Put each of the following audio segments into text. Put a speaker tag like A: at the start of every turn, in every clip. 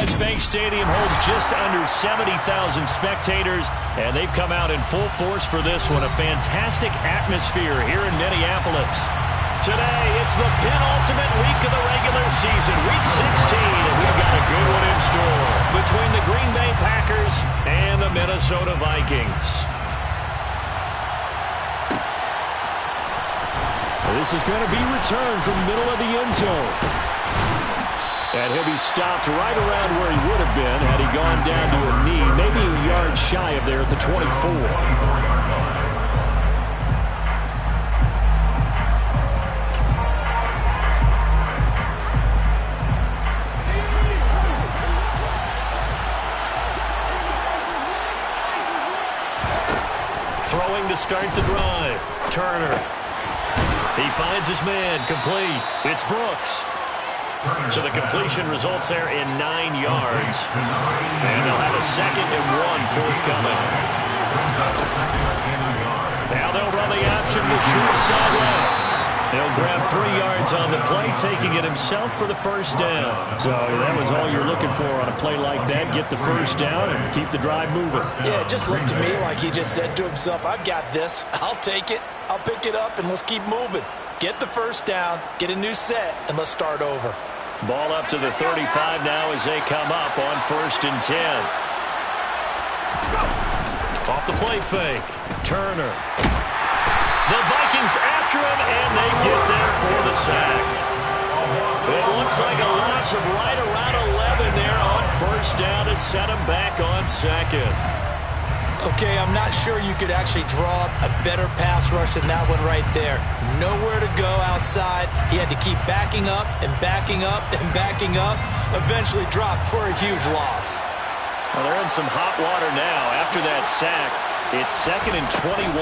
A: Chase Bank Stadium holds just under 70,000 spectators, and they've come out in full force for this one. A fantastic atmosphere here in Minneapolis. Today, it's the penultimate week of the regular season, Week 16, and we've got a good one in store between the Green Bay Packers and the Minnesota Vikings. This is going to be returned from the middle of the end zone. And he'll be stopped right around where he would have been had he gone down to a knee, maybe a yard shy of there at the 24. Throwing to start the drive. Turner. He finds his man. Complete. It's Brooks. So the completion results there in 9 yards. And they'll have a 2nd and 1 forthcoming. Now they'll run the option to short side left. He'll grab 3 yards on the play, taking it himself for the first down. So that was all you're looking for on a play like that. Get the first down and keep the drive moving.
B: Yeah, it just looked to me like he just said to himself, I've got this. I'll take it. I'll pick it up, and let's keep moving. Get the first down, get a new set, and let's start over.
A: Ball up to the 35 now as they come up on 1st and 10. Off the play fake. Turner. The Vikings after him, and they get there for the sack. It looks like a loss of right around 11 there on 1st down to set him back on 2nd.
B: Okay, I'm not sure you could actually draw a better pass rush than that one right there. Nowhere to go outside. He had to keep backing up and backing up and backing up. Eventually dropped for a huge loss.
A: Well, they're in some hot water now. After that sack, it's 2nd and 21.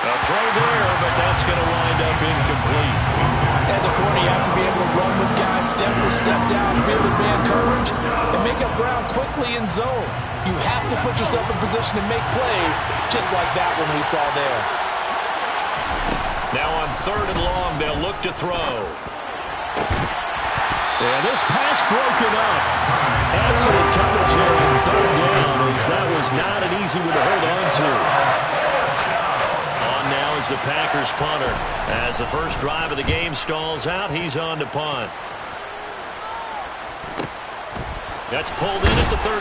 A: A throw there, but that's going to wind up incomplete.
B: As a corner, you have to be able to run with guys step for step downfield in man coverage and make up ground quickly in zone. You have to put yourself in position to make plays, just like that one we saw there.
A: Now on 3rd and long, they'll look to throw. And this pass broken up. Excellent coverage there on 3rd down, as that was not an easy one to hold on to. Now is the Packers punter. As the first drive of the game stalls out, he's on to punt. That's pulled in at the 32.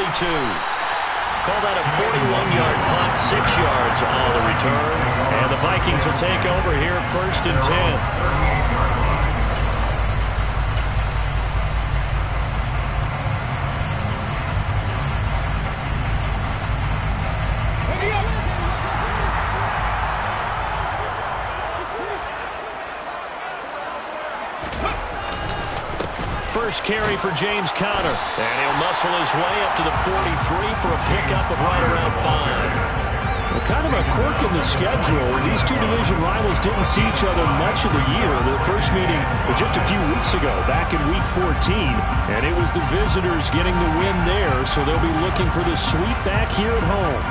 A: Call that a 41-yard punt, 6 yards on the return. And the Vikings will take over here 1st and 10. First carry for James Conner. And he'll muscle his way up to the 43 for a pickup of right around 5. Well, kind of a quirk in the schedule. These two division rivals didn't see each other much of the year. Their first meeting was just a few weeks ago, back in Week 14. And it was the visitors getting the win there, so they'll be looking for the sweep back here at home.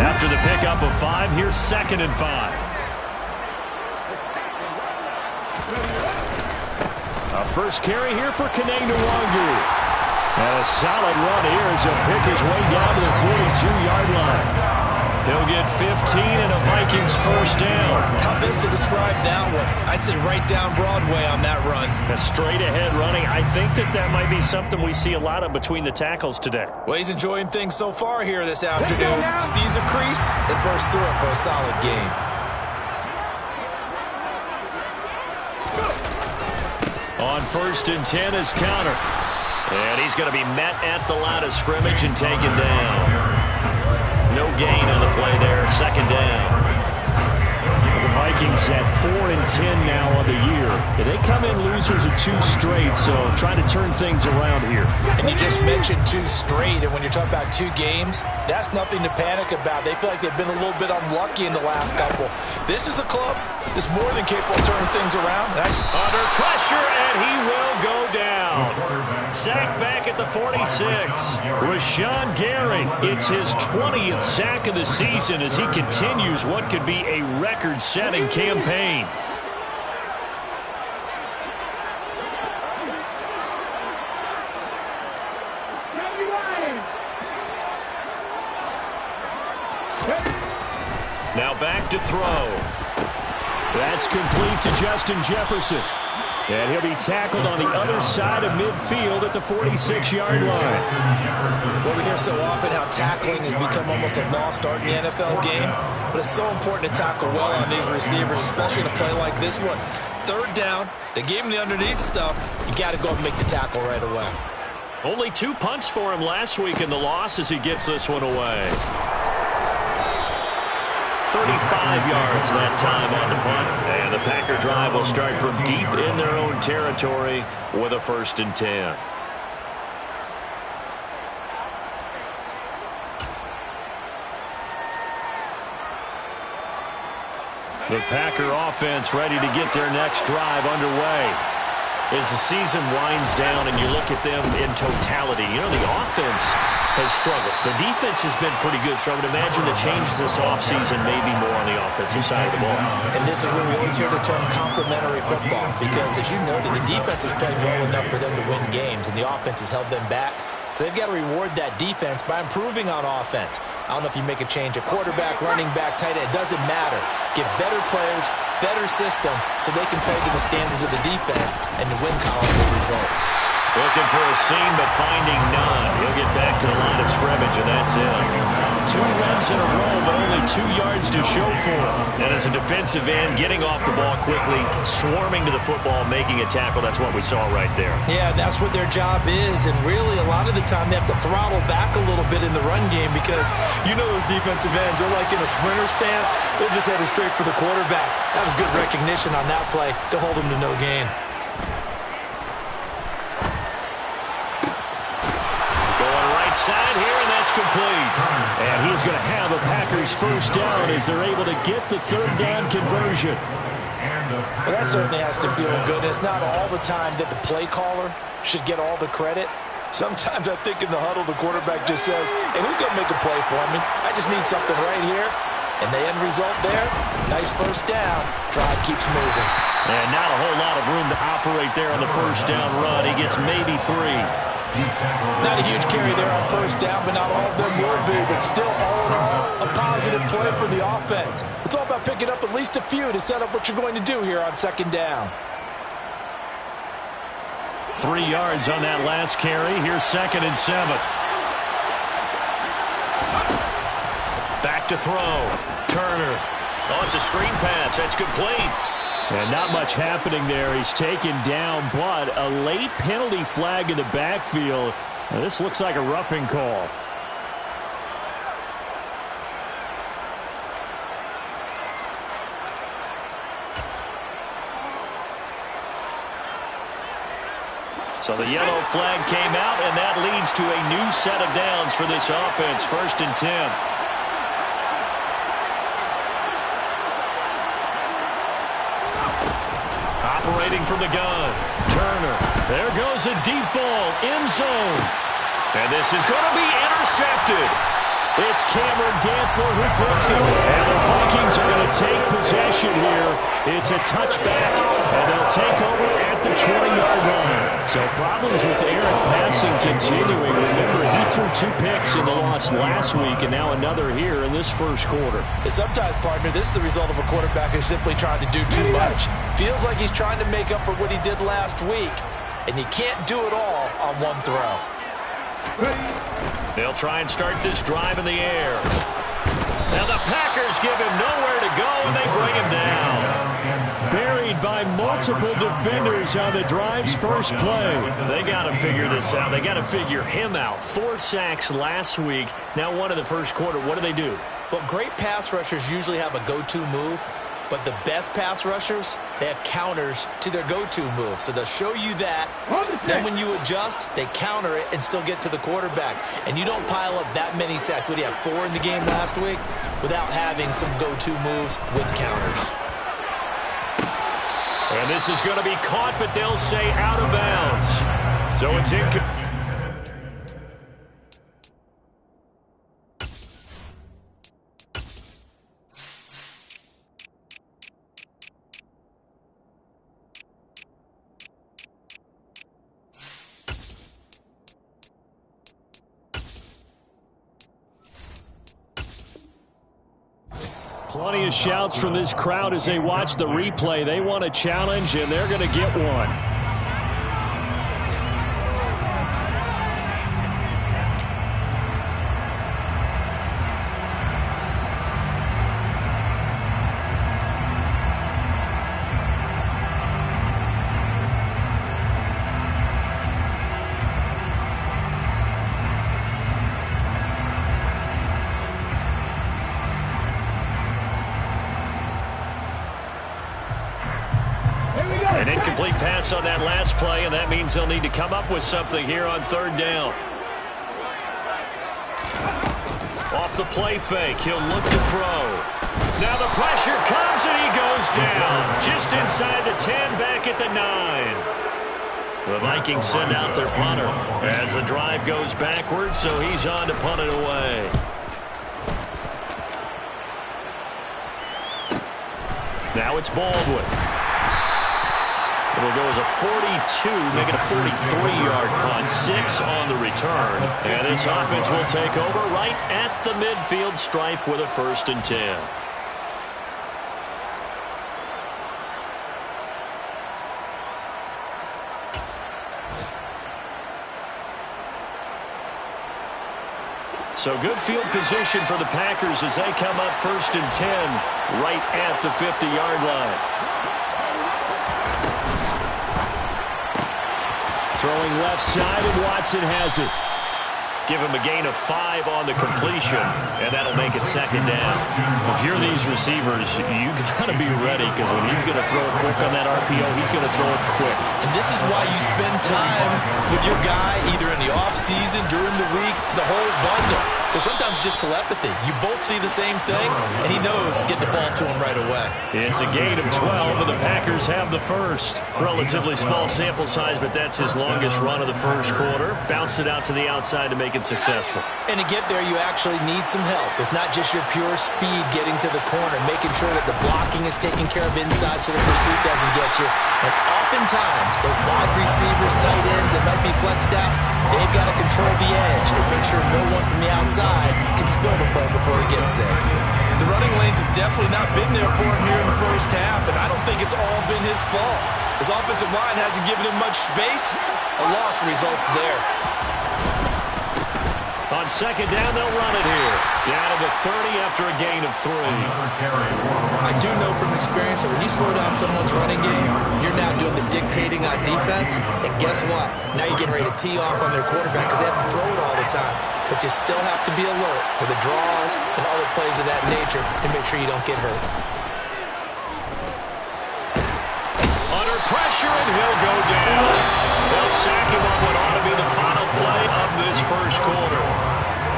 A: After the pickup of 5, here's 2nd and 5. A first carry here for Kene Nwangwu. And a solid run here as he'll pick his way down to the 42-yard line. He'll get 15 and a Vikings first down.
B: How best to describe that one? I'd say right down Broadway on that run.
A: A straight ahead running. I think that might be something we see a lot of between the tackles today.
B: Well, he's enjoying things so far here this afternoon. Sees a crease and bursts through it for a solid game.
A: On 1st and 10 is Conner. And he's going to be met at the line of scrimmage and taken down. No gain on the play there, 2nd down. The Vikings at 4-10 now on the year. They come in losers of 2 straight, so trying to turn things around here.
B: And you just mentioned 2 straight, and when you're talking about 2 games, that's nothing to panic about. They feel like they've been a little bit unlucky in the last couple. This is a club that's more than capable of turning things around. That's
A: under pressure, and he will go down. Sacked back at the 46. Rashawn Gary, it's his 20th sack of the season as he continues what could be a record-setting campaign. Now back to throw. That's complete to Justin Jefferson. And he'll be tackled on the other side of midfield at the 46-yard line.
B: Well, we hear so often how tackling has become almost a lost art in the NFL game, but it's so important to tackle well on these receivers, especially in a play like this one. 3rd down, they gave him the underneath stuff. You got to go and make the tackle right away.
A: Only 2 punts for him last week in the loss as he gets this one away. 35 yards that time on the punt. And the Packer drive will start from deep in their own territory with a 1st and 10. The Packer offense ready to get their next drive underway. As the season winds down and you look at them in totality, you know, the offense has struggled. The defense has been pretty good, so I would imagine the changes this offseason may be more on the offensive side of the ball.
B: And this is where we always hear the term complementary football, because as you noted, the defense has played well enough for them to win games, and the offense has held them back. So they've got to reward that defense by improving on offense. I don't know if you make a change at quarterback, running back, tight end. It doesn't matter. Get better players, better system, so they can play to the standards of the defense, and the win column will result.
A: Looking for a seam, but finding none. He'll get back to the line of scrimmage, and that's it. 2 runs in a row, but only 2 yards to show for him. And as a defensive end, getting off the ball quickly, swarming to the football, making a tackle, that's what we saw right there.
B: Yeah, that's what their job is, and really a lot of the time they have to throttle back a little bit in the run game, because you know those defensive ends, they're like in a sprinter stance. They're just headed straight for the quarterback. That was good recognition on that play to hold him to no gain.
A: Side here, and that's complete. And he's going to have a Packers 1st down as they're able to get the 3rd down conversion.
B: Well, that certainly has to feel good. It's not all the time that the play caller should get all the credit. Sometimes I think in the huddle, the quarterback just says, hey, who's going to make a play for me? I just need something right here. And the end result there, nice 1st down. Drive keeps moving.
A: And not a whole lot of room to operate there on the 1st down run. He gets maybe 3.
B: Not a huge carry there on 1st down, but not all of them will be. But still, all in all, a positive play for the offense. It's all about picking up at least a few to set up what you're going to do here on 2nd down.
A: 3 yards on that last carry. Here's 2nd and 7. Back to throw. Turner. Oh, it's a screen pass. That's complete. And not much happening there. He's taken down, but a late penalty flag in the backfield. Now, this looks like a roughing call. So the yellow flag came out, and that leads to a new set of downs for this offense. 1st and 10. Operating from the gun. Turner. There goes a deep ball. End zone. And this is going to be intercepted. It's Cameron Dantzler who picks it. And the Vikings are going to take possession here. It's a touchback, and they'll take over at the 20-yard line. So problems with Aaron passing continuing. Remember, he threw 2 picks in the loss last week, and now another here in this 1st quarter.
B: And sometimes, partner, this is the result of a quarterback who's simply trying to do too much. Feels like he's trying to make up for what he did last week, and you can't do it all on one throw.
A: They'll try and start this drive in the air. Now the Packers give him nowhere to go, and they bring him down. Buried by multiple defenders on the drive's first play. They got to figure this out. They got to figure him out. 4 sacks last week. Now 1 in the 1st quarter. What do they do?
B: Well, great pass rushers usually have a go-to move. But the best pass rushers, they have counters to their go-to move. So they'll show you that. Then when you adjust, they counter it and still get to the quarterback. And you don't pile up that many sacks. What do you have, 4 in the game last week? Without having some go-to moves with counters.
A: And this is going to be caught, but they'll say out of bounds. So it's incomplete. Plenty of shouts from this crowd as they watch the replay. They want a challenge, and they're going to get one. An incomplete pass on that last play, and that means they'll need to come up with something here on 3rd down. Off the play fake, he'll look to throw. Now the pressure comes, and he goes down. Just inside the 10, back at the 9. The Vikings send out their punter as the drive goes backwards, so he's on to punt it away. Now it's Baldwin. It'll go as a 42, making a 43-yard punt. 6 on the return. And this offense will take over right at the midfield stripe with a 1st and 10. So good field position for the Packers as they come up 1st and 10 right at the 50-yard line. Throwing left side, and Watson has it. Give him a gain of 5 on the completion, and that'll make it 2nd down. If you're these receivers, you got to be ready, because when he's going to throw it quick on that RPO, he's going to throw it quick.
B: And this is why you spend time with your guy either in the offseason, during the week, the whole bundle. Because sometimes just telepathy. You both see the same thing, and he knows get the ball to him right away.
A: It's a gain of 12, and the Packers have the first. Relatively small sample size, but that's his longest run of the first quarter. Bounced it out to the outside to make it successful.
B: And to get there, you actually need some help. It's not just your pure speed getting to the corner, making sure that the blocking is taken care of inside so the pursuit doesn't get you. And oftentimes, those wide receivers, tight ends that might be flexed out, they've got to control the edge and make sure no one from the outside can spill the play before he gets there.
C: The running lanes have definitely not been there for him here in the first half, and I don't think it's all been his fault. His offensive line hasn't given him much space. A loss results there.
A: On 2nd down, they'll run it here. Down to the 30 after a gain of 3.
B: I do know from experience that when you slow down someone's running game, you're now doing the dictating on defense. And guess what? Now you're getting ready to tee off on their quarterback because they have to throw it all the time. But you still have to be alert for the draws and other plays of that nature to make sure you don't get hurt.
A: Under pressure, and he'll go down. They'll sack him on what ought to be the final play of this first quarter.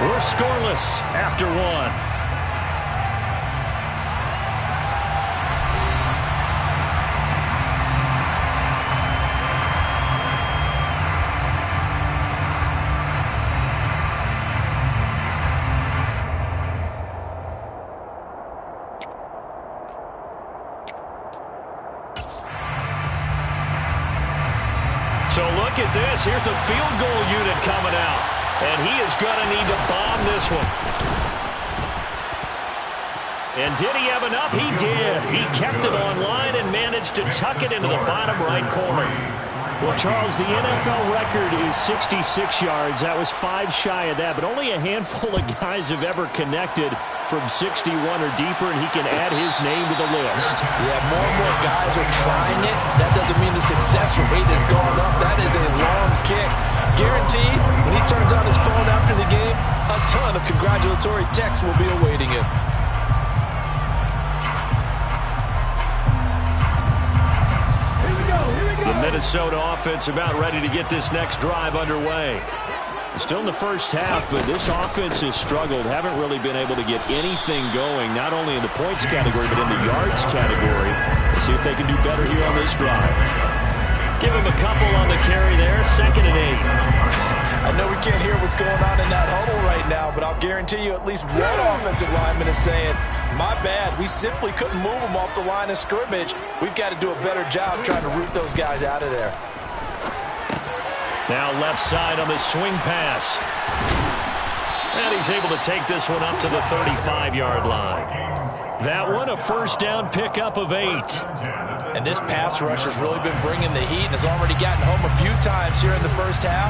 A: We're scoreless after 1. So look at this. Here's the field goal unit coming out. And he is going to need to bomb this one. And did he have enough? He did. He kept it online and managed to tuck it into the bottom right corner. Well, Charles, the NFL record is 66 yards. That was 5 shy of that, but only a handful of guys have ever connected from 61 or deeper, and he can add his name to the list.
B: Yeah, more and more guys are trying it. That doesn't mean the success rate has gone up. That is a long kick. Guaranteed, when he turns on his phone after the game, a ton of congratulatory texts will be awaiting him.
A: Minnesota offense about ready to get this next drive underway. Still in the first half, but this offense has struggled. Haven't really been able to get anything going, not only in the points category, but in the yards category. Let's see if they can do better here on this drive. Give him a couple on the carry there. 2nd and 8.
B: I know we can't hear what's going on in that huddle right now, but I'll guarantee you at least one offensive lineman is saying, my bad, we simply couldn't move them off the line of scrimmage. We've got to do a better job trying to root those guys out of there.
A: Now left side on the swing pass. And he's able to take this one up to the 35-yard line. That one a first down pickup of 8.
B: And this pass rush has really been bringing the heat and has already gotten home a few times here in the first half.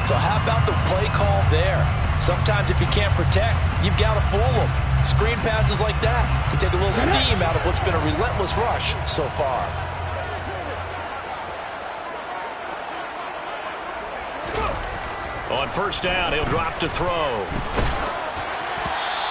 B: So how about the play call there? Sometimes if you can't protect, you've got to fool them. Screen passes like that can take a little steam out of what's been a relentless rush so far.
A: On first down, he'll drop to throw.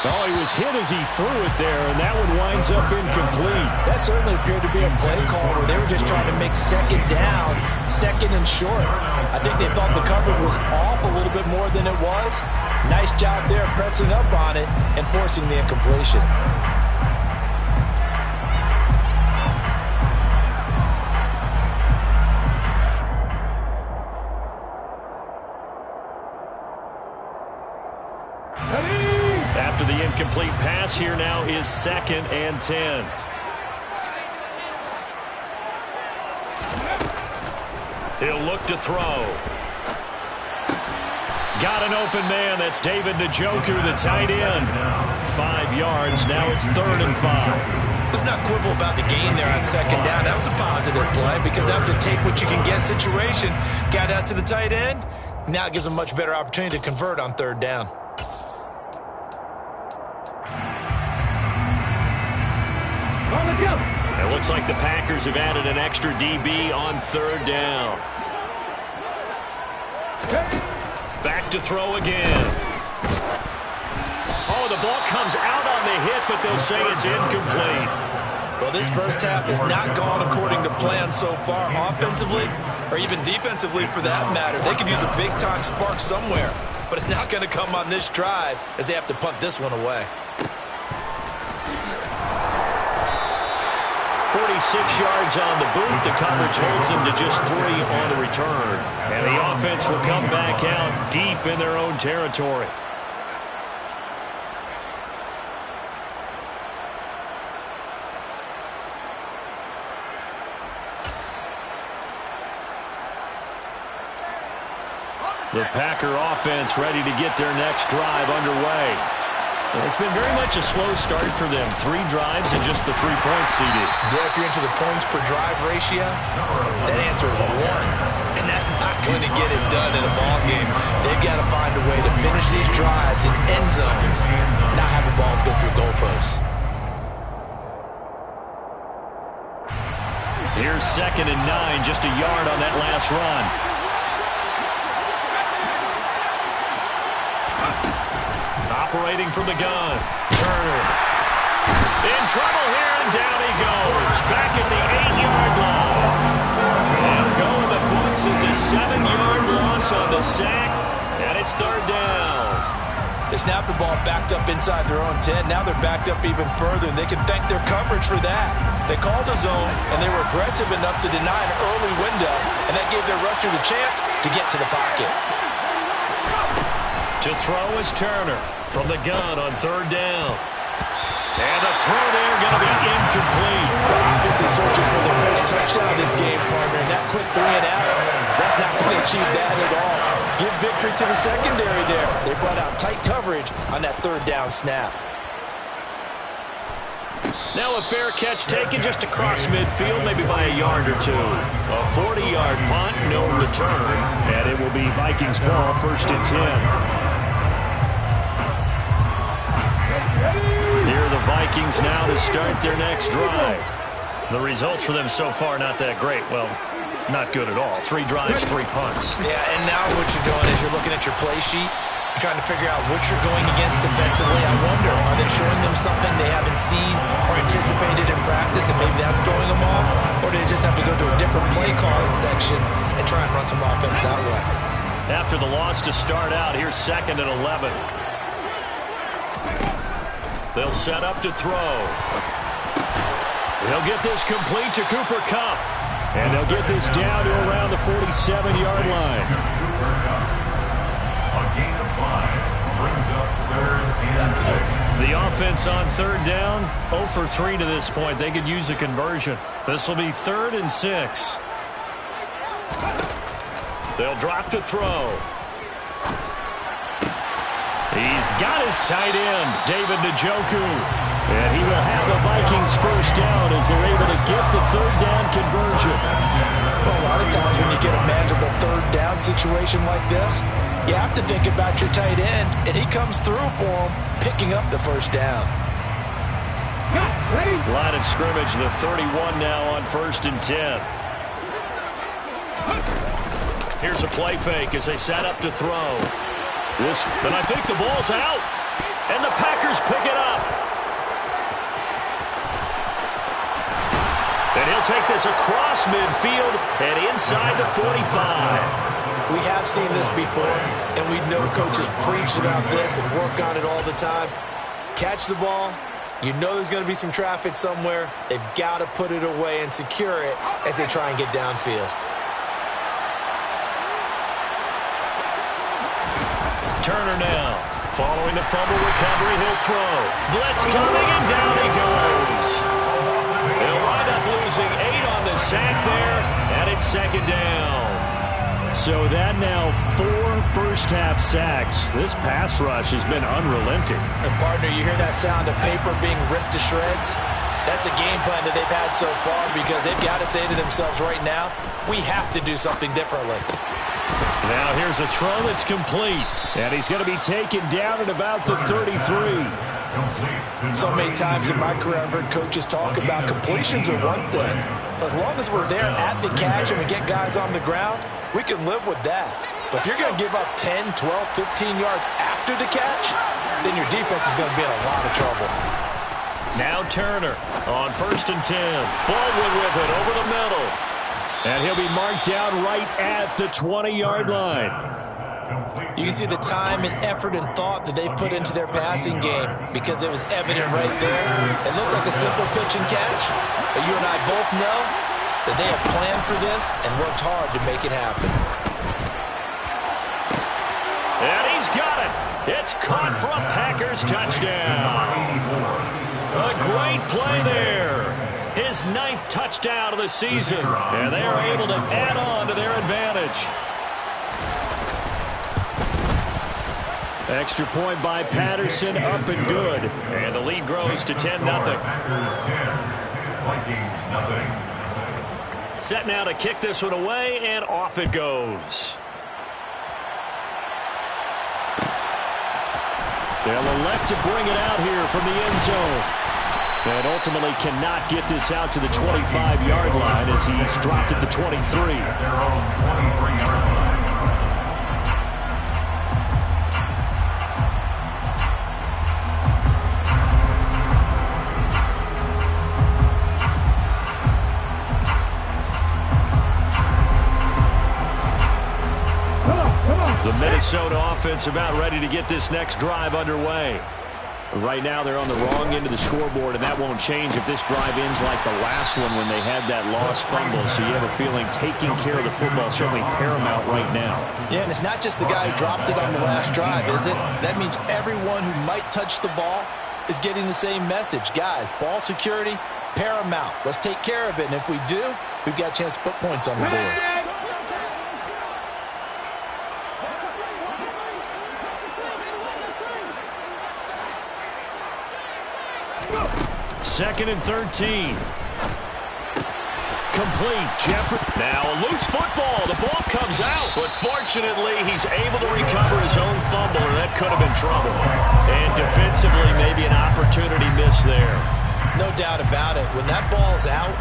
A: Oh, he was hit as he threw it there, and that one winds up incomplete.
B: That certainly appeared to be a play call where they were just trying to make second down, second and short. I think they thought the coverage was off a little bit more than it was. Nice job there pressing up on it and forcing the incompletion.
A: After the incomplete pass, here now is 2nd and 10. He'll look to throw. Got an open man. That's David Njoku, the tight end. 5 yards. Now it's 3rd and 5.
B: Let's not quibble about the gain there on 2nd down. That was a positive play because that was a take-what-you-can-get situation. Got out to the tight end. Now it gives them a much better opportunity to convert on 3rd down.
A: It looks like the Packers have added an extra DB on 3rd down. Back to throw again. Oh, the ball comes out on the hit, but they'll say it's incomplete.
B: Well, this first half has not gone according to plan so far, offensively or even defensively for that matter. They could use a big-time spark somewhere, but it's not going to come on this drive as they have to punt this one away.
A: 46 yards on the boot. The coverage holds them to just 3 on the return. And the offense will come back out deep in their own territory. The Packer offense ready to get their next drive underway. It's been very much a slow start for them. 3 drives and just the 3 points seeded.
B: Yeah, if you're into the points per drive ratio, that answer is 1. And that's not going to get it done in a ball game. They've got to find a way to finish these drives in end zones, not have the balls go through goalposts.
A: Here's 2nd and 9, just a yard on that last run. Operating from the gun, Turner. In trouble here, and down he goes. Back at the 8-yard line. And going the books is a 7-yard loss on the sack, and it's 3rd down.
B: They snapped the ball backed up inside their own 10. Now they're backed up even further, and they can thank their coverage for that. They called a zone, and they were aggressive enough to deny an early window, and that gave their rushers a chance to get to the pocket.
A: To throw is Turner from the gun on 3rd down. And the throw there going to be incomplete.
B: Obviously searching for the first touchdown this game, partner. And that quick 3 and out, that's not going to achieve that at all. Give victory to the secondary there. They brought out tight coverage on that 3rd down snap.
A: Now a fair catch taken just across midfield, maybe by a yard or 2. A 40-yard punt, no return. And it will be Vikings ball, 1st and 10. Here are the Vikings now to start their next drive. The results for them so far not that great. Well, not good at all. 3 drives, 3 punts.
B: Yeah, and now what you're doing is you're looking at your play sheet. You're trying to figure out what you're going against defensively. I wonder, are they showing them something they haven't seen or anticipated in practice, and maybe that's throwing them off? Or do they just have to go to a different play calling section and try and run some offense that way?
A: After the loss to start out, here's 2nd and 11. They'll set up to throw. They'll get this complete to Cooper Kupp. And they'll get this down to around the 47-yard line.
D: A gain of 5 brings up 3rd and 6.
A: The offense on 3rd down, 0 for 3 to this point. They could use a conversion. This will be 3rd and 6. They'll drop to throw. He's got his tight end, David Njoku. And he will have the Vikings first down as they're able to get the 3rd down conversion.
B: Well, a lot of times when you get a manageable 3rd down situation like this, you have to think about your tight end, and he comes through for him, picking up the first down.
A: Line of scrimmage, the 31 now on 1st and 10. Here's a play fake as they set up to throw. And I think the ball's out. And the Packers pick it up. And he'll take this across midfield and inside the 45.
B: We have seen this before, and we know coaches preach about this and work on it all the time. Catch the ball. You know there's going to be some traffic somewhere. They've got to put it away and secure it as they try and get downfield.
A: Turner now. Following the fumble recovery, he'll throw. Blitz coming, and down he goes. They'll wind up losing 8 on the sack there, and it's 2nd down. So that now 4 first-half sacks. This pass rush has been unrelenting.
B: And, partner, you hear that sound of paper being ripped to shreds? That's a game plan that they've had so far because they've got to say to themselves right now, we have to do something differently.
A: Now here's a throw that's complete. And he's going to be taken down at about the 33.
B: So many times in my career, I've heard coaches talk about completions are one thing. As long as we're there at the catch and we get guys on the ground, we can live with that. But if you're going to give up 10, 12, 15 yards after the catch, then your defense is going to be in a lot of trouble.
A: Now Turner on 1st and 10. Baldwin with it over the middle. And he'll be marked down right at the 20-yard line.
B: You can see the time and effort and thought that they've put into their passing game because it was evident right there. It looks like a simple pitch and catch, but you and I both know that they have planned for this and worked hard to make it happen.
A: And he's got it. It's caught for a Packers touchdown. A great play there. His 9th touchdown of the season, and they are able to add on to their advantage. Extra point by Patterson, up and good. And the lead grows to 10-0.
D: Vikings 0.
A: Set now to kick this one away, and off it goes. They'll elect to bring it out here from the end zone. And ultimately cannot get this out to the 25-yard line as he's dropped at the 23.
D: At their own 23-yard line.
A: The Minnesota offense about ready to get this next drive underway. Right now they're on the wrong end of the scoreboard, and that won't change if this drive ends like the last one when they had that lost fumble. So you have a feeling taking care of the football is certainly paramount right now.
B: Yeah, and it's not just the guy who dropped it on the last drive, is it? That means everyone who might touch the ball is getting the same message. Guys, ball security, paramount. Let's take care of it, and if we do, we've got a chance to put points on the board.
A: 2nd and 13. Complete. Jeffrey. Now a loose football. The ball comes out, but fortunately he's able to recover his own fumble, or that could have been trouble. And defensively, maybe an opportunity miss there.
B: No doubt about it. When that ball's out,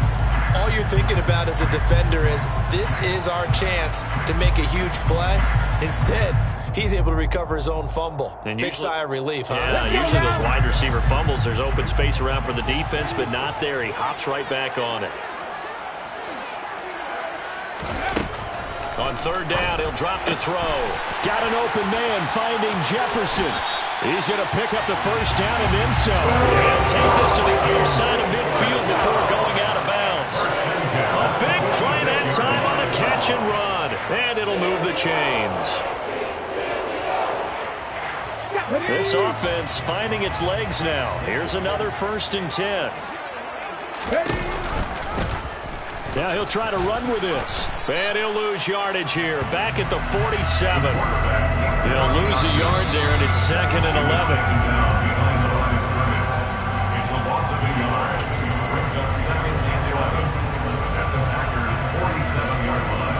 B: all you're thinking about as a defender is, this is our chance to make a huge play. Instead, he's able to recover his own fumble.
A: And
B: Big sigh of relief, huh?
A: Yeah, usually those wide receiver fumbles, there's open space around for the defense, but not there. He hops right back on it. On third down, he'll drop to throw. Got an open man finding Jefferson. He's going to pick up the first down and then some. He'll take this to the other side of midfield before going out of bounds. A big play that time on a catch and run. And it'll move the chains. This offense finding its legs now. Here's another 1st and 10. Now he'll try to run with this. And he'll lose yardage here. Back at the 47. He'll lose a yard there, and it's 2nd and 11.
D: It's a loss of a yard. Brings up 2nd and 11 at the Packers' 47-yard line.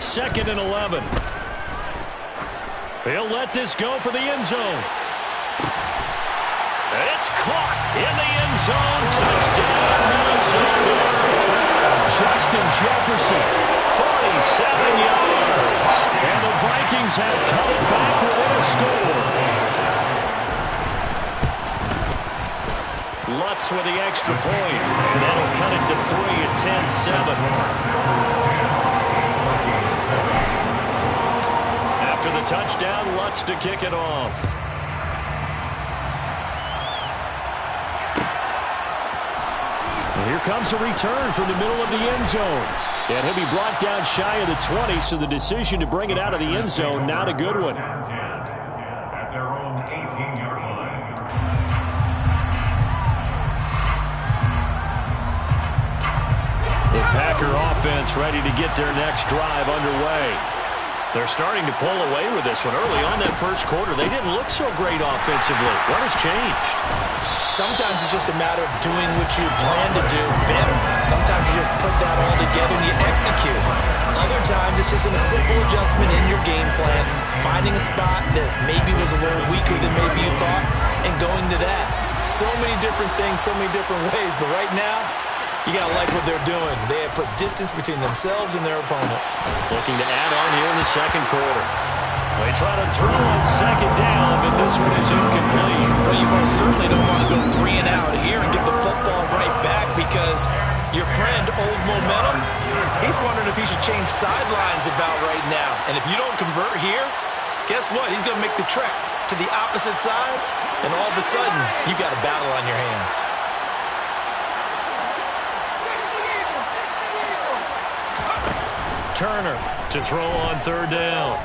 A: Second and 11. He'll let this go for the end zone. It's caught in the end zone. Touchdown, Minnesota. Justin Jefferson, 47 yards. And the Vikings have cut it back within a score. Lutz with the extra point. And that'll cut it to 3 at 10-7. After the touchdown, Lutz to kick it off. And here comes a return from the middle of the end zone. And he'll be brought down shy of the 20, so the decision to bring it out of the end zone, not a good one.
D: At their own 18-yard line.
A: The Packer offense ready to get their next drive underway. They're starting to pull away with this one. Early on that first quarter, they didn't look so great offensively. What has changed?
B: Sometimes it's just a matter of doing what you plan to do better. Sometimes you just put that all together and you execute. Other times it's just a simple adjustment in your game plan, finding a spot that maybe was a little weaker than maybe you thought, and going to that. So many different things, so many different ways, but right now, you got to like what they're doing. They have put distance between themselves and their opponent.
A: Looking to add on here in the second quarter. They try to throw on second down, but this one is incomplete.
B: Well, you most certainly don't want to go 3 and out here and get the football right back because your friend, Old Momentum, he's wondering if he should change sidelines about right now. And if you don't convert here, guess what? He's going to make the trek to the opposite side, and all of a sudden, you've got a battle on your hands.
A: Turner to throw on third down.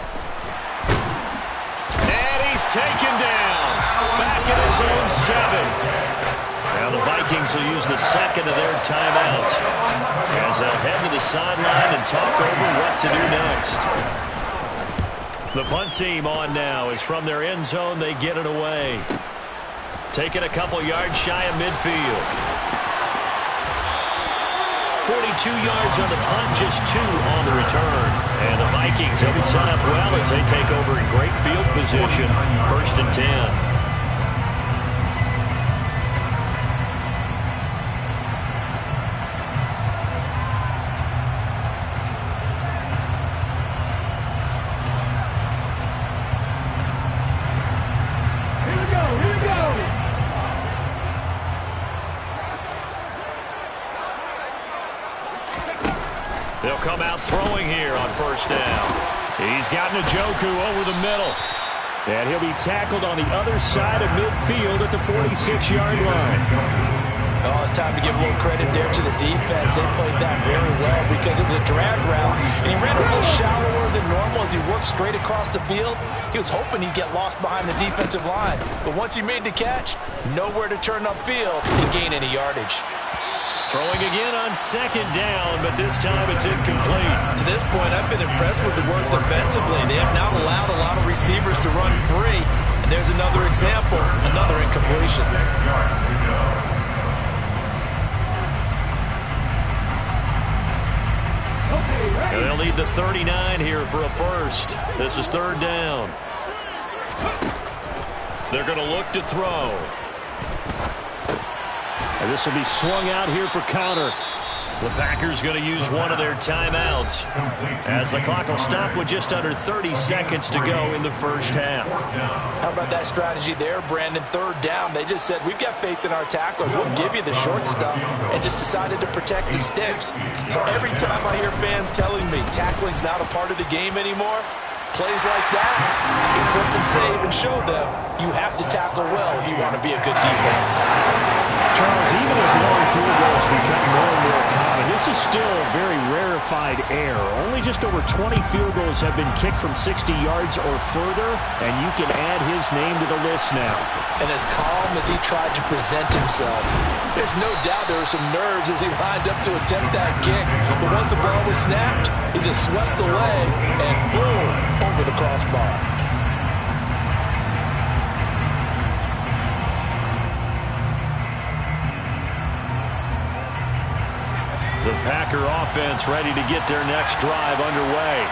A: And he's taken down. Back at his own 7. Now the Vikings will use the second of their timeouts as they'll head to the sideline and talk over what to do next. The punt team on now is from their end zone. They get it away. Taking a couple yards shy of midfield. 42 yards on the punt, just 2 on the return. And the Vikings will be set up well as they take over in great field position. 1st and 10. They'll come out throwing here on first down. He's got Njoku over the middle. And he'll be tackled on the other side of midfield at the 46-yard line.
B: Oh, it's time to give a little credit there to the defense. They played that very well because it was a drag route. And he ran a little shallower than normal as he worked straight across the field. He was hoping he'd get lost behind the defensive line. But once he made the catch, nowhere to turn upfield and gain any yardage.
A: Throwing again on second down, but this time it's incomplete.
B: To this point, I've been impressed with the work defensively. They have not allowed a lot of receivers to run free, And there's another example, another incompletion.
D: 6 yards to go.
A: And they'll need the 39 here for a first. This is third down. They're going to look to throw. And this will be swung out here for counter. The Packers going to use one of their timeouts as the clock will stop with just under 30 seconds to go in the first half.
B: How about that strategy there, Brandon? Third down. They just said, we've got faith in our tacklers. We'll give you the short stuff, and just decided to protect the sticks. So every time I hear fans telling me tackling's not a part of the game anymore, plays like that, you clip and save and show them you have to tackle well if you want to be a good defense.
A: Charles, even as long field goals become more and more common, this is still a very rarefied air. Only just over 20 field goals have been kicked from 60 yards or further, and you can add his name to the list now.
B: And as calm as he tried to present himself, there's no doubt there were some nerves as he lined up to attempt that kick. But once the ball was snapped, he just swept the leg, and boom, over the crossbar.
A: The Packer offense ready to get their next drive underway.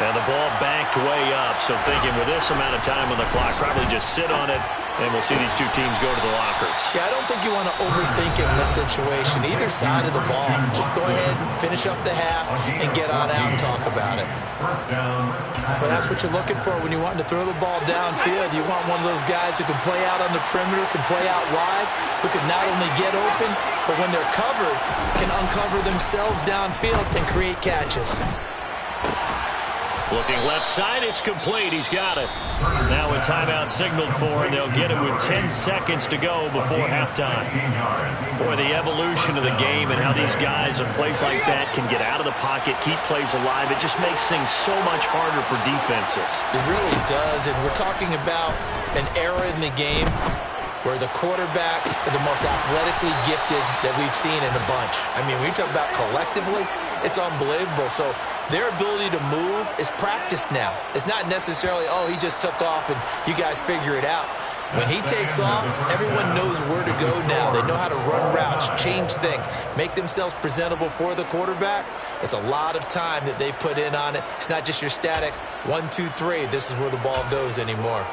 A: And the ball banked way up, so thinking with this amount of time on the clock, probably just sit on it, and we'll see these two teams go to the lockers.
B: Yeah, I don't think you want to overthink it in this situation. Either side of the ball. Just go ahead and finish up the half and get on out and talk about it.
D: First down.
B: But that's what you're looking for when you want to throw the ball downfield. You want one of those guys who can play out on the perimeter, can play out wide, who can not only get open, but when they're covered, can uncover themselves downfield and create catches.
A: Looking left side, it's complete. He's got it. Now a timeout signaled for, and they'll get it with 10 seconds to go before halftime. Boy, the evolution of the game and how these guys in plays like that can get out of the pocket, keep plays alive, it just makes things so much harder for defenses.
B: It really does, and we're talking about an era in the game where the quarterbacks are the most athletically gifted that we've seen in a bunch. I mean, when you talk about collectively, it's unbelievable. So their ability to move is practiced now. It's not necessarily, oh, he just took off and you guys figure it out. When he takes off, everyone knows where to go now. They know how to run routes, change things, make themselves presentable for the quarterback. It's a lot of time that they put in on it. It's not just your static 1, 2, 3, this is where the ball goes anymore.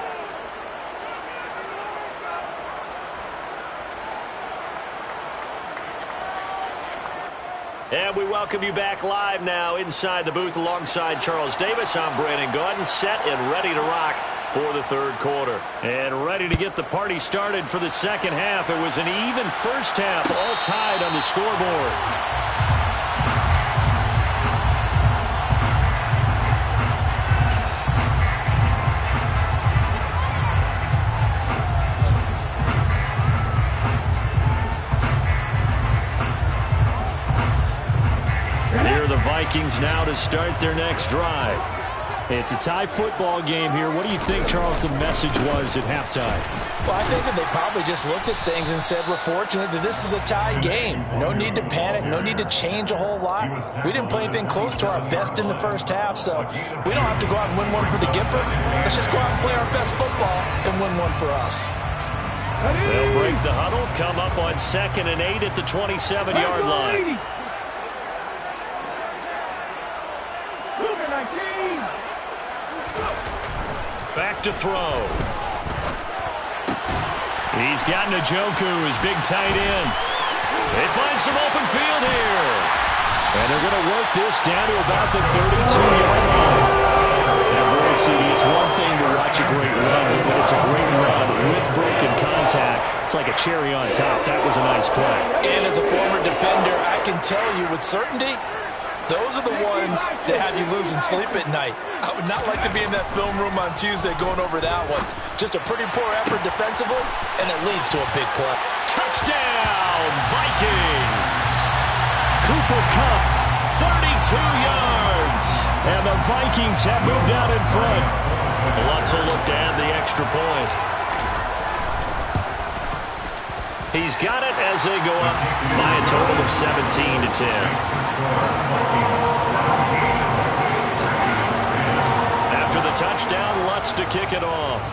A: And we welcome you back live now inside the booth alongside Charles Davis. I'm Brandon Gaudin, set and ready to rock for the third quarter. And ready to get the party started for the second half. It was an even first half, all tied on the scoreboard. Vikings now to start their next drive. It's a tie football game here. What do you think, Charles, the message was at halftime?
B: Well, I think that they probably just looked at things and said, we're fortunate that this is a tie game. No need to panic. No need to change a whole lot. We didn't play anything close to our best in the first half, so we don't have to go out and win one for the Gipper. Let's just go out and play our best football and win one for us.
A: They'll break the huddle, come up on 2nd and 8 at the 27-yard line. Back to throw. He's got Njoku, his big tight end. They find some open field here. And they're going to work this down to about the 32-yard line. And boy, CD, it's one thing to watch a great run, but it's a great run with broken contact. It's like a cherry on top. That was a nice play.
B: And as a former defender, I can tell you with certainty, those are the ones that have you losing sleep at night. I would not like to be in that film room on Tuesday going over that one. Just a pretty poor effort defensively, and it leads to a big play.
A: Touchdown, Vikings! Cooper Kupp, 32 yards. And the Vikings have moved out in front. Lutz will look to add the extra point. He's got it as they go up by a total of 17-10. After the touchdown, Lutz to kick it off.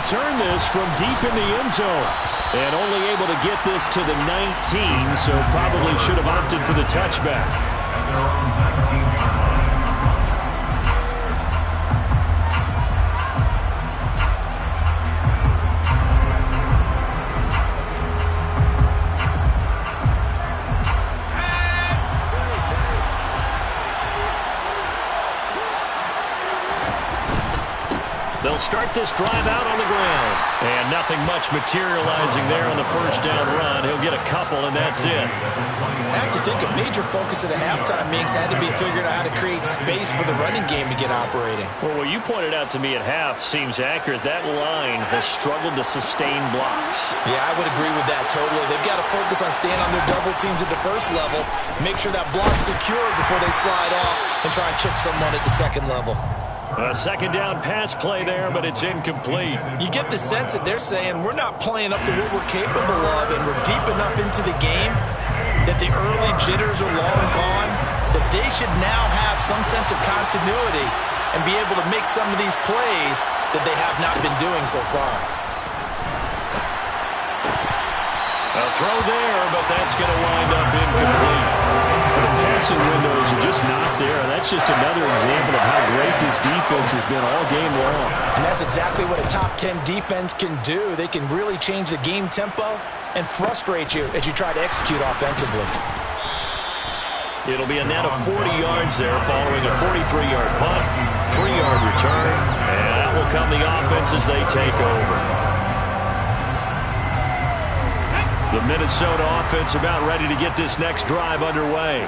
A: return this from deep in the end zone. And only able to get this to the 19, so probably should have opted for the touchback.
D: At their own 19-yard line.
A: They'll start this drive out on the ground. And nothing much materializing there on the first down run. He'll get a couple, and that's it.
B: I have to think a major focus of the halftime meetings had to be figuring out how to create space for the running game to get operating.
A: Well, what you pointed out to me at half seems accurate. That line has struggled to sustain blocks.
B: Yeah, I would agree with that totally. They've got to focus on staying on their double teams at the first level, make sure that block's secure before they slide off and try and chip someone at the second level.
A: A second down pass play there, but it's incomplete.
B: You get the sense that they're saying we're not playing up to what we're capable of, and we're deep enough into the game that the early jitters are long gone, that they should now have some sense of continuity and be able to make some of these plays that they have not been doing so far.
A: A throw there, but that's going to wind up incomplete. The passing windows are just not there. That's just another example of how great this defense has been all game long.
B: And that's exactly what a top 10 defense can do. They can really change the game tempo and frustrate you as you try to execute offensively.
A: It'll be a net of 40 yards there following a 43-yard punt, 3-yard return, and that will come the offense as they take over. The Minnesota offense about ready to get this next drive underway.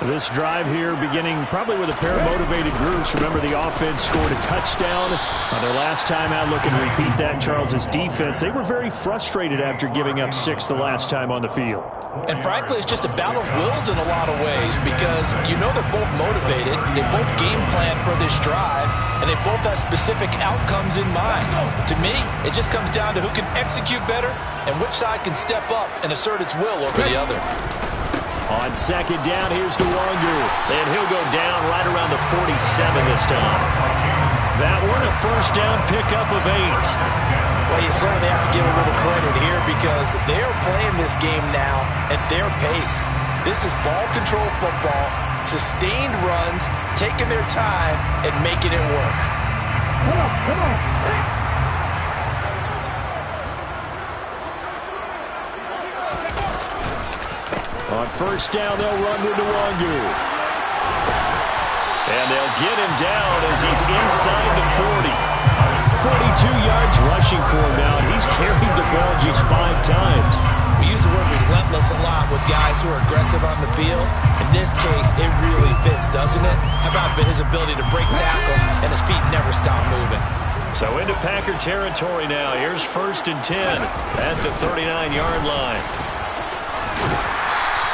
A: This drive here beginning probably with a pair of motivated groups. Remember, the offense scored a touchdown on their last time out. Looking to repeat that. Charles's defense, they were very frustrated after giving up 6 the last time on the field.
B: And frankly, it's just a battle of wills in a lot of ways because you know they're both motivated. They both game plan for this drive, and they both have specific outcomes in mind. To me, it just comes down to who can execute better and which side can step up and assert its will over the other.
A: On second down, here's Nwangu, and he'll go down right around the 47 this time. That one a first down pickup of 8.
B: Well, you certainly have to give a little credit here because they're playing this game now at their pace. This is ball control football, sustained runs, taking their time, and making it work. Come on.
A: On first down, they'll run to Nwangu. And they'll get him down as he's inside the 40. 42 yards rushing for him now, and he's carried the ball just 5 times.
B: We use the word relentless a lot with guys who are aggressive on the field. In this case, it really fits, doesn't it? How about his ability to break tackles and his feet never stop moving?
A: So into Packer territory now. Here's 1st and 10 at the 39-yard line.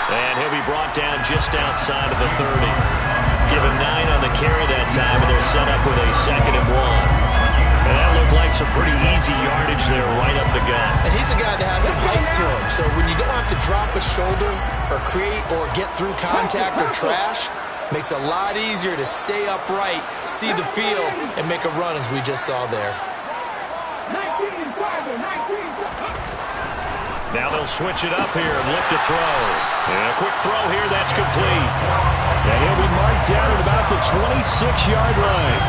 A: And he'll be brought down just outside of the 30. Give him 9 on the carry that time, and they're set up with a 2nd and 1. And that looked like some pretty easy yardage there right up the gut.
B: And he's a guy that has some height to him. So when you don't have to drop a shoulder or create or get through contact or trash, makes it a lot easier to stay upright, see the field, and make a run as we just saw there.
A: Now they'll switch it up here and look to throw. And a quick throw here, that's complete. And he'll be marked down at about the 26-yard line.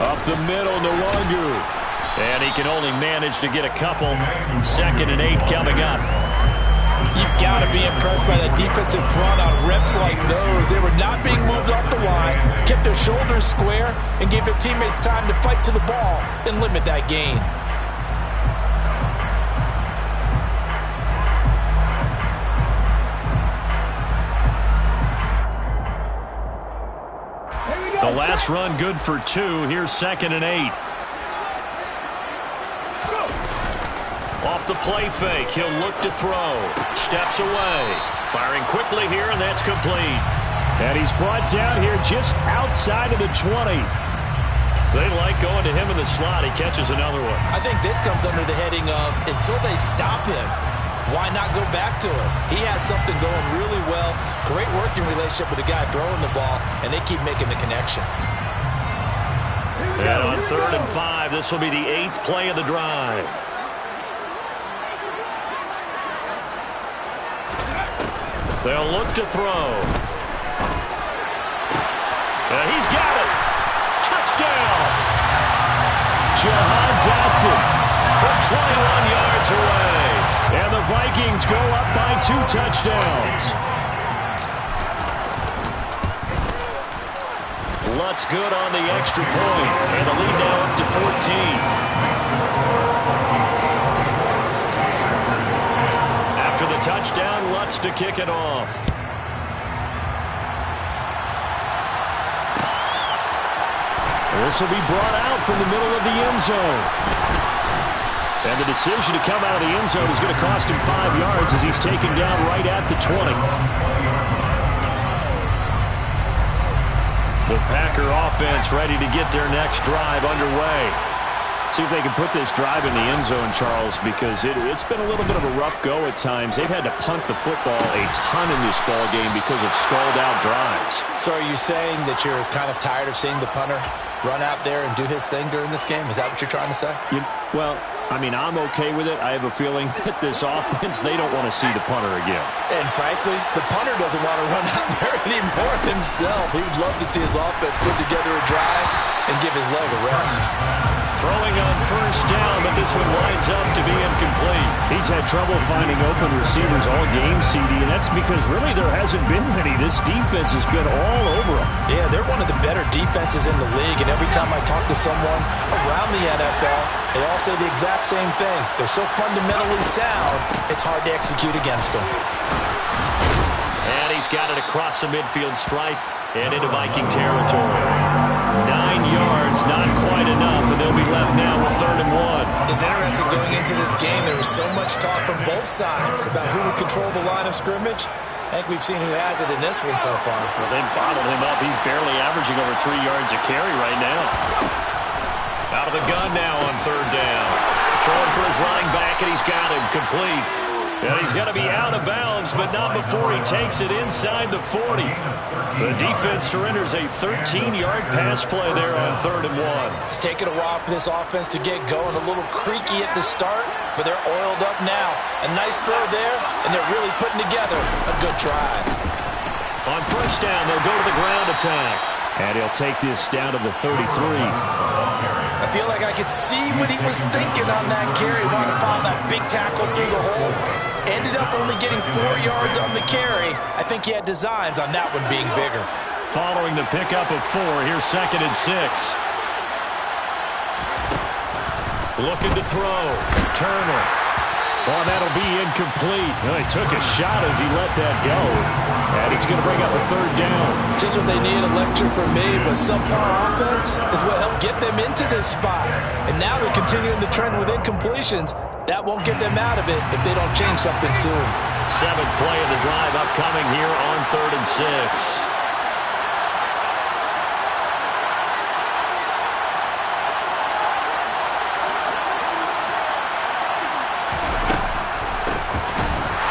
A: Up the middle, Nwangu. And he can only manage to get a couple. 2nd and 8 coming up.
B: You've got to be impressed by that defensive front on reps like those. They were not being moved off the line, kept their shoulders square, and gave their teammates time to fight to the ball and limit that gain.
A: The last run good for 2. Here's 2nd and 8. Off the play fake, he'll look to throw. Steps away. Firing quickly here, and that's complete. And he's brought down here just outside of the 20. They like going to him in the slot. He catches another one.
B: I think this comes under the heading of until they stop him, why not go back to it? He has something going really well. Great working relationship with the guy throwing the ball, and they keep making the connection.
A: And on 3rd and 5, this will be the 8th play of the drive. They'll look to throw. And he's got it. Touchdown. Jahan Dotson from 21 yards away. And the Vikings go up by 2 touchdowns. Lutz good on the extra point. And the lead now up to 14. After the touchdown, Lutz to kick it off. This will be brought out from the middle of the end zone. And the decision to come out of the end zone is going to cost him 5 yards as he's taken down right at the 20. The Packer offense ready to get their next drive underway. See if they can put this drive in the end zone, Charles, because it's been a little bit of a rough go at times. They've had to punt the football a ton in this ball game because of stalled-out drives.
B: So are you saying that you're kind of tired of seeing the punter run out there and do his thing during this game? Is that what you're trying to say?
A: Well, I mean, I'm okay with it. I have a feeling that this offense, they don't want to see the punter again.
B: And frankly, the punter doesn't want to run out there anymore himself. He would love to see his offense put together a drive and give his leg a rest.
A: Throwing on 1st down, but this one winds up to be incomplete. He's had trouble finding open receivers all game, CD, and that's because really there hasn't been many. This defense has been all over him.
B: Yeah, they're one of the better defenses in the league, and every time I talk to someone around the NFL, they all say the exact same thing. They're so fundamentally sound, it's hard to execute against them.
A: And he's got it across the midfield stripe and into Viking territory. 9 yards, not quite enough, and they'll be left now with 3rd and 1.
B: It's interesting going into this game. There was so much talk from both sides about who would control the line of scrimmage. I think we've seen who has it in this one so far.
A: Well, they've bottled him up. He's barely averaging over 3 yards a carry right now. Out of the gun now on 3rd down. Throwing for his running back, and he's got him complete. And he's going to be out of bounds, but not before he takes it inside the 40. The defense surrenders a 13-yard pass play there on 3rd and 1.
B: It's taken a while for this offense to get going. A little creaky at the start, but they're oiled up now. A nice throw there, and they're really putting together a good drive.
A: On 1st down, they'll go to the ground attack. And he'll take this down to the 33.
B: I feel like I could see what he was thinking on that carry. Wanted to follow that big tackle through the hole. Ended up only getting 4 yards on the carry. I think he had designs on that one being bigger.
A: Following the pickup of 4, here's 2nd and 6. Looking to throw. Turner. Oh, that'll be incomplete. Well, he took a shot as he let that go. And it's going to bring up a 3rd down.
B: Just what they need, a lecture from me, but subpar offense is what helped get them into this spot. And now they're continuing the trend with incompletions. That won't get them out of it if they don't change something soon.
A: 7th play of the drive upcoming here on 3rd and 6.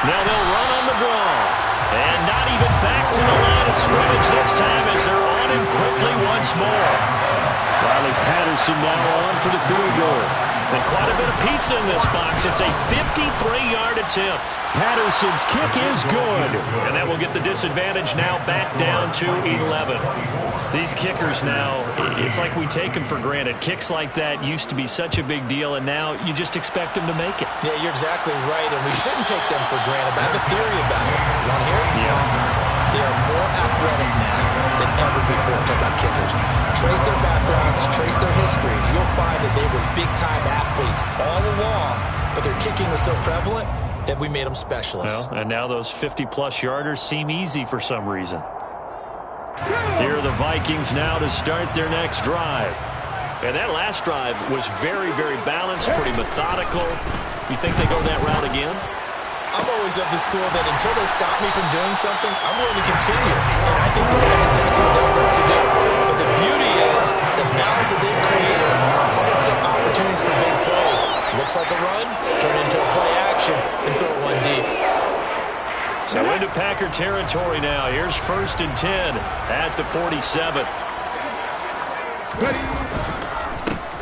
A: Now they'll run on the draw. And not even back to the line of scrimmage this time as they're on him quickly once more. Riley Patterson now on for the field goal. And quite a bit of pizza in this box. It's a 53-yard attempt. Patterson's kick is good. And that will get the disadvantage now back down to 11. These kickers now, it's like we take them for granted. Kicks like that used to be such a big deal, and now you just expect them to make it.
B: Yeah, you're exactly right, and we shouldn't take them for granted. But I have a theory about it. You want to hear it?
A: Yeah.
B: They are more athletic now than ever before. Talk about kickers. Trace their backgrounds, trace their histories. You'll find that they were big-time athletes all along, but their kicking was so prevalent that we made them specialists.
A: Well, and now those 50-plus yarders seem easy for some reason. Here are the Vikings now to start their next drive. And that last drive was very, very balanced, pretty methodical. You think they go that route again?
B: I'm always of the school that until they stop me from doing something, I'm going to continue. And I think that that's exactly what they'll look to do. But the beauty is the balance that they've created sets up opportunities for big plays. Looks like a run, turn into a play action, and throw one deep.
A: So into Packer territory now. Here's 1st and 10 at the 47.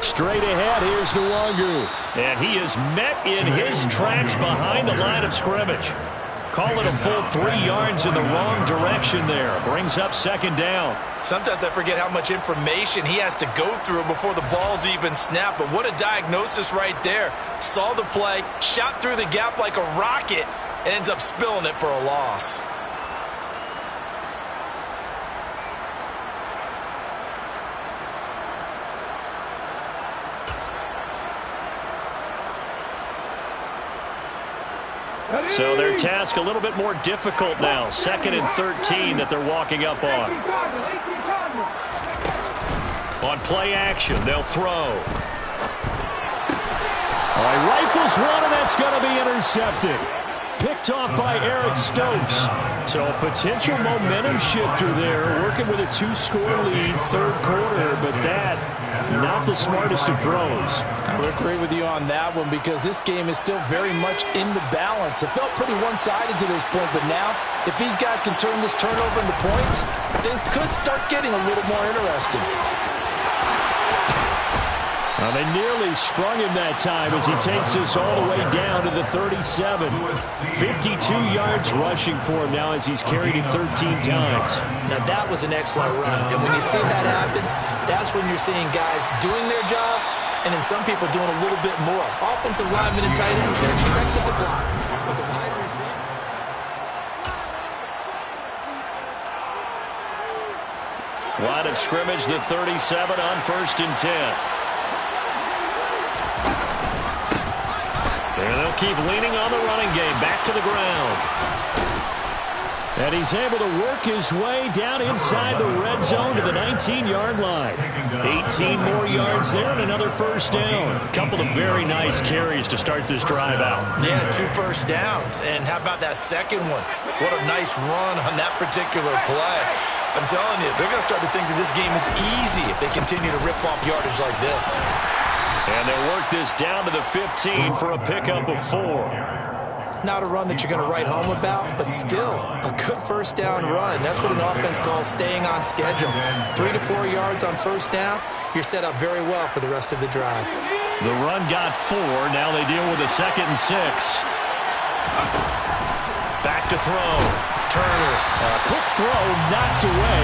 A: Straight ahead, here's Nwangu. And he is met in his tracks behind the line of scrimmage. Call it a full 3 yards in the wrong direction there. Brings up 2nd down.
C: Sometimes I forget how much information he has to go through before the ball's even snapped. But what a diagnosis right there. Saw the play, shot through the gap like a rocket, and ends up spilling it for a loss.
A: So their task a little bit more difficult now. 2nd and 13 that they're walking up on. On play action, they'll throw. All right, rifles one, and that's going to be intercepted. Picked off by Eric Stokes. So a potential momentum shifter there, working with a 2-score lead, 3rd quarter, but that, not the smartest of throws.
B: I would agree with you on that one because this game is still very much in the balance. It felt pretty one-sided to this point, but now, if these guys can turn this turnover into points, things could start getting a little more interesting.
A: Well, they nearly sprung him that time as he takes us all the way down to the 37. 52 yards rushing for him now as he's carried it 13 times.
B: Now, that was an excellent run. And when you see that happen, that's when you're seeing guys doing their job and then some people doing a little bit more. Offensive linemen and tight ends, they're expected to block. But the wide receiver...
A: Line of scrimmage, the 37 on 1st and 10. And they'll keep leaning on the running game. Back to the ground. And he's able to work his way down inside the red zone to the 19-yard line. 18 more yards there and another 1st down. A couple of very nice carries to start this drive out.
C: Yeah, 2 first downs. And how about that second one? What a nice run on that particular play. I'm telling you, they're going to start to think that this game is easy if they continue to rip off yardage like this.
A: And they'll work this down to the 15 for a pickup of 4.
B: Not a run that you're going to write home about, but still a good 1st down run. That's what an offense calls staying on schedule. 3 to 4 yards on 1st down, you're set up very well for the rest of the drive.
A: The run got 4. Now they deal with a 2nd and 6. Back to throw. Turner. A quick throw knocked away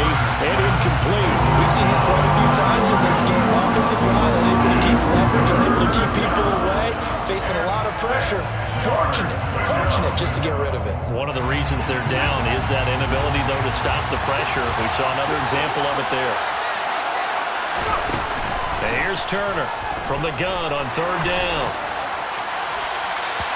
A: and incomplete.
B: We've seen this quite a few times in this game. Offensive line unable to keep leverage, unable to keep people away, facing a lot of pressure. Fortunate just to get rid of it.
A: One of the reasons they're down is that inability, though, to stop the pressure. We saw another example of it there. And here's Turner from the gun on 3rd down.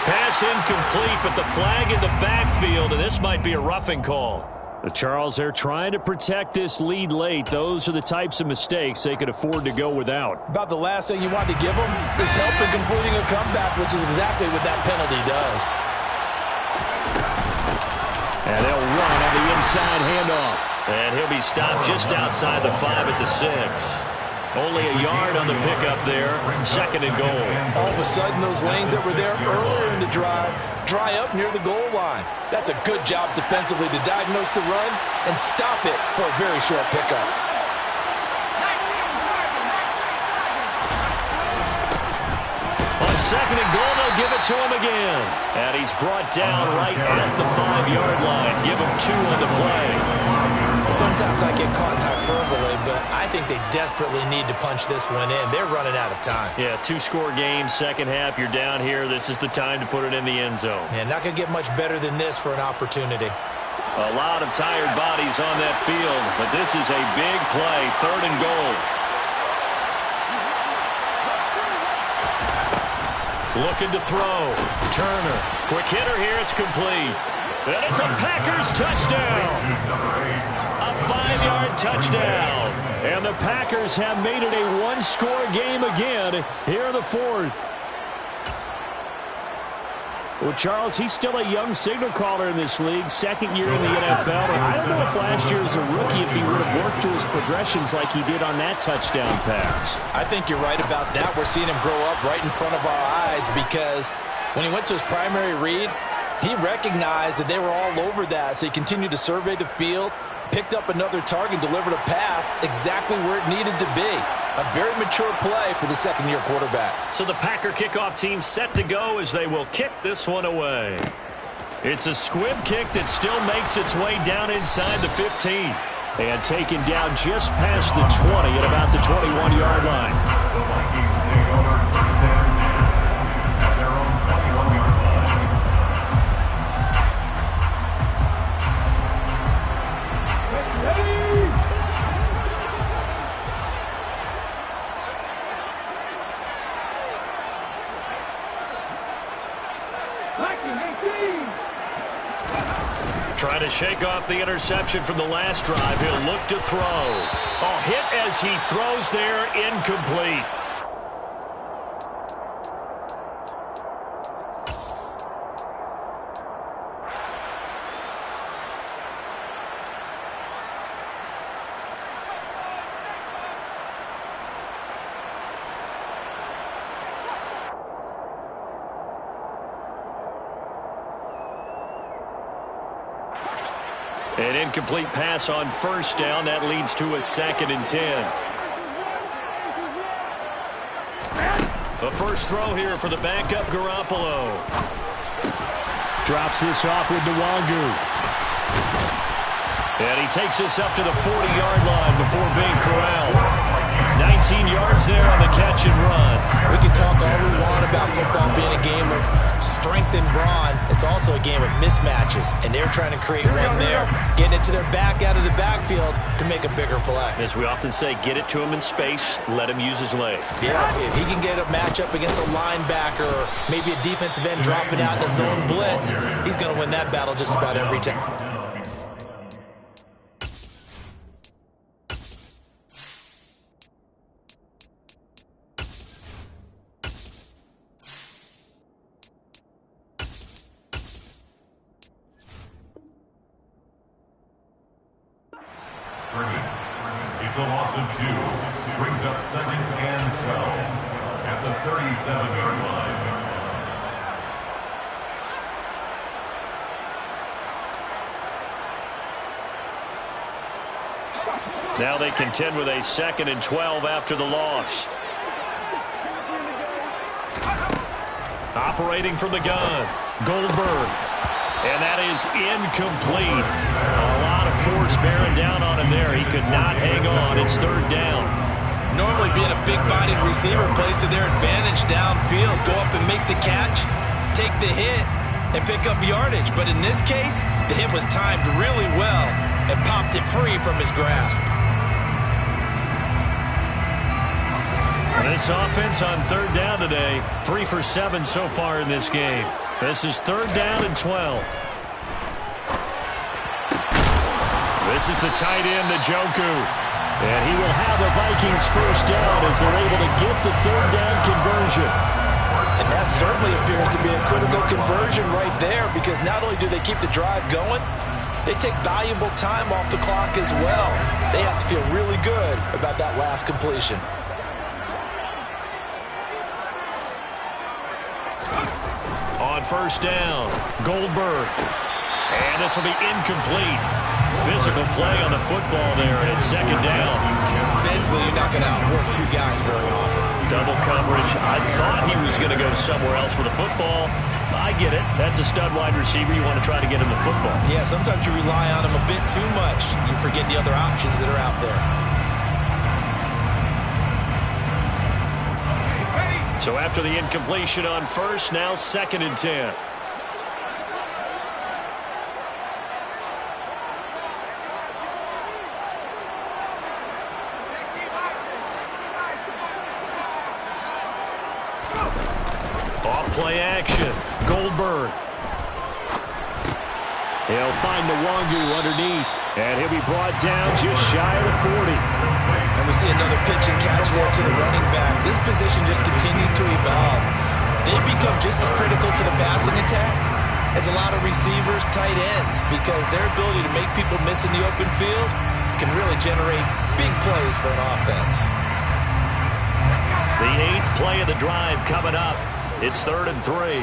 A: Pass incomplete, but the flag in the backfield, and this might be a roughing call. The Charles, they're trying to protect this lead late. Those are the types of mistakes they could afford to go without.
B: About the last thing you want to give them is help in completing a comeback, which is exactly what that penalty does.
A: And they'll run on the inside handoff. And he'll be stopped just outside the 5 at the 6. Only a yard on the pickup there. 2nd and goal.
B: All of a sudden, those lanes that were there earlier in the drive dry up near the goal line. That's a good job defensively to diagnose the run and stop it for a very short pickup.
A: On 2nd and goal, they'll give it to him again. And he's brought down right at the 5-yard line. Give him 2 on the play.
B: Sometimes I get caught in hyperbole, but I think they desperately need to punch this one in. They're running out of time.
A: Yeah, 2-score game, second half. You're down here. This is the time to put it in the end zone.
B: Yeah, not going to get much better than this for an opportunity.
A: A lot of tired bodies on that field, but this is a big play. 3rd and goal. Looking to throw. Turner. Quick hitter here. It's complete. And it's a Packers touchdown. A 5-yard touchdown. And the Packers have made it a 1-score game again here in the 4th. Well, Charles, he's still a young signal caller in this league, second year in the NFL. I don't know if last year as a rookie if he would have worked to his progressions like he did on that touchdown pass.
B: I think you're right about that. We're seeing him grow up right in front of our eyes because when he went to his primary read, he recognized that they were all over that, so he continued to survey the field, picked up another target, delivered a pass exactly where it needed to be. A very mature play for the second-year quarterback.
A: So the Packer kickoff team set to go as they will kick this one away. It's a squib kick that still makes its way down inside the 15. And taken down just past the 20 at about the 21-yard line.
D: The Vikings take over first and 10 at their own 21-yard line.
A: Trying to shake off the interception from the last drive. He'll look to throw. Oh, hit as he throws there, incomplete. An incomplete pass on first down. That leads to a 2nd and 10. The first throw here for the backup Garoppolo. Drops this off with Nwangu. And he takes this up to the 40-yard line before being corralled. 19 yards there on the catch and run.
B: We can talk all we want about football being a game of strength and brawn. It's also a game of mismatches, and they're trying to create one there, getting it to their back out of the backfield to make a bigger play.
A: As we often say, get it to him in space, let him use his leg.
B: Yeah, if he can get a matchup against a linebacker or maybe a defensive end dropping out in a zone blitz, he's going to win that battle just about every time.
D: It's a loss of 2. Brings up 2nd and 12 at the 37-yard line.
A: Now they contend with a 2nd and 12 after the loss. Operating from the gun, Goldberg. And that is incomplete. A lot of force bearing down on him there. He could not hang on. It's 3rd down.
B: Normally being a big-bodied receiver plays to their advantage downfield. Go up and make the catch, take the hit, and pick up yardage. But in this case, the hit was timed really well and popped it free from his grasp.
A: And this offense on 3rd down today, 3 for 7 so far in this game. This is 3rd down and 12. This is the tight end, Njoku. And he will have the Vikings first down as they're able to get the 3rd down conversion.
B: And that certainly appears to be a critical conversion right there because not only do they keep the drive going, they take valuable time off the clock as well. They have to feel really good about that last completion.
A: On first down, Goldberg. And this will be incomplete. Physical play on the football there, and it's 2nd down.
B: Basically, you're not going to outwork 2 guys very often.
A: Double coverage. I thought he was going to go somewhere else with the football. I get it. That's a stud wide receiver. You want to try to get him the football.
B: Yeah, sometimes you rely on him a bit too much. You forget the other options that are out there.
A: So after the incompletion on first, now 2nd and 10. Off-play action. Goldberg. He'll find Nwangu underneath, and he'll be brought down just shy of the 40.
B: And we see another pitch and catch there to the running back. This position just continues to evolve. they become just as critical to the passing attack as a lot of receivers, tight ends, because their ability to make people miss in the open field can really generate big plays for an offense.
A: The 8th play of the drive coming up. It's 3rd and 3.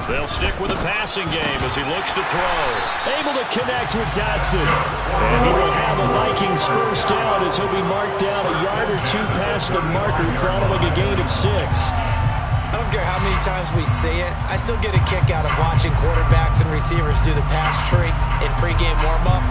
A: They'll stick with the passing game as he looks to throw. Able to connect with Dotson. And he will have a Vikings first down as he'll be marked down a yard or two past the marker following a gain of 6.
B: I don't care how many times we say it, I still get a kick out of watching quarterbacks and receivers do the pass tree in pregame warm-up.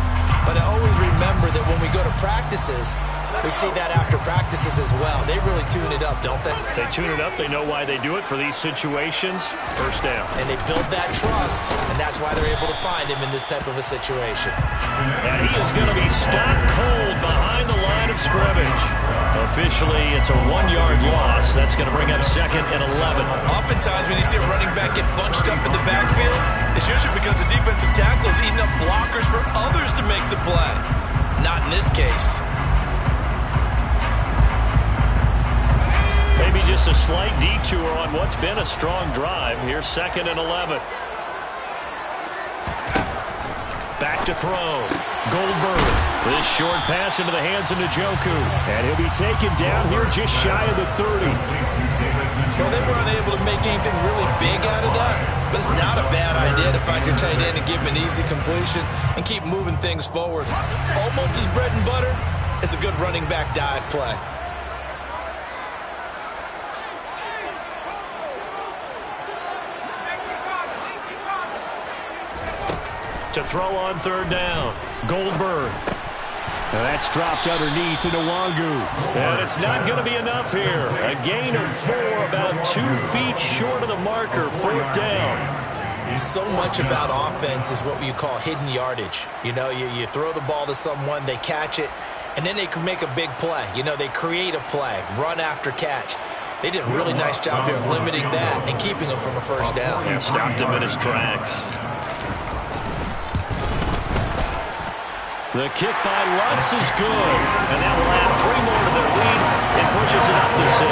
B: But I always remember that when we go to practices, we see that after practices as well. They really tune it up, don't they?
A: They tune it up. They know why they do it for these situations. First down.
B: And they build that trust, and that's why they're able to find him in this type of a situation.
A: And he is going to be stopped cold behind the line of scrimmage. Officially, it's a 1-yard loss. That's going to bring up 2nd and 11.
C: Oftentimes when you see a running back get bunched up in the backfield, it's usually because the defensive tackle is eating up blockers for others to make the play. Not in this case.
A: Maybe just a slight detour on what's been a strong drive. Here's 2nd and 11. Back to throw. Goldberg. This short pass into the hands of Njoku. And he'll be taken down here just shy of the 30.
C: Well, they were unable to make anything really big out of that, but it's not a bad idea to find your tight end and give him an easy completion and keep moving things forward. Almost his bread and butter is a good running back dive play.
A: To throw on 3rd down. Goldberg. And that's dropped underneath to Nwangu. And it's not going to be enough here. A gain of 4, about 2 feet short of the marker. 4th down.
B: So much about offense is what you call hidden yardage. You know, you throw the ball to someone, they catch it, and then they can make a big play. You know, they create a play, run after catch. They did a really nice job there of limiting that and keeping him from a first down.
A: Yeah, stopped him in his tracks. The kick by Lutz is good, and that will add 3 more to their lead and pushes it up to 6.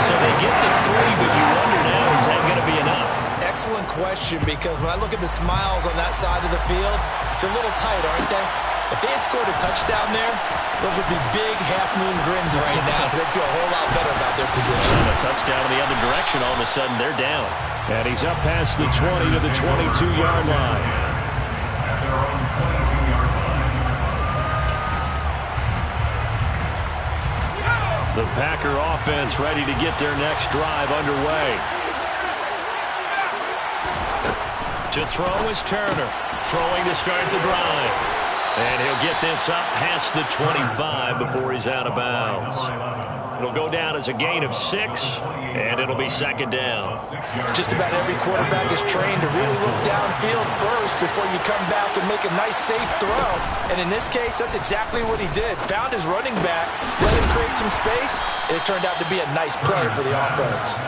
A: So they get to 3, but you wonder now, is that going to be enough?
B: Excellent question, because when I look at the smiles on that side of the field, they're a little tight, aren't they? If they had scored a touchdown there, those would be big half-moon grins right now because they'd feel a whole lot better about their position.
A: And a touchdown in the other direction, all of a sudden they're down. And he's up past the 20 to the 22-yard line.
D: At their own 22-yard line.
A: The Packer offense ready to get their next drive underway. To throw is Turner. Throwing to start the drive. And he'll get this up past the 25 before he's out of bounds. It'll go down as a gain of 6, and it'll be 2nd down.
B: Just about every quarterback is trained to really look downfield first before you come back and make a nice, safe throw. And in this case, that's exactly what he did. Found his running back, let him create some space, and it turned out to be a nice play for the offense.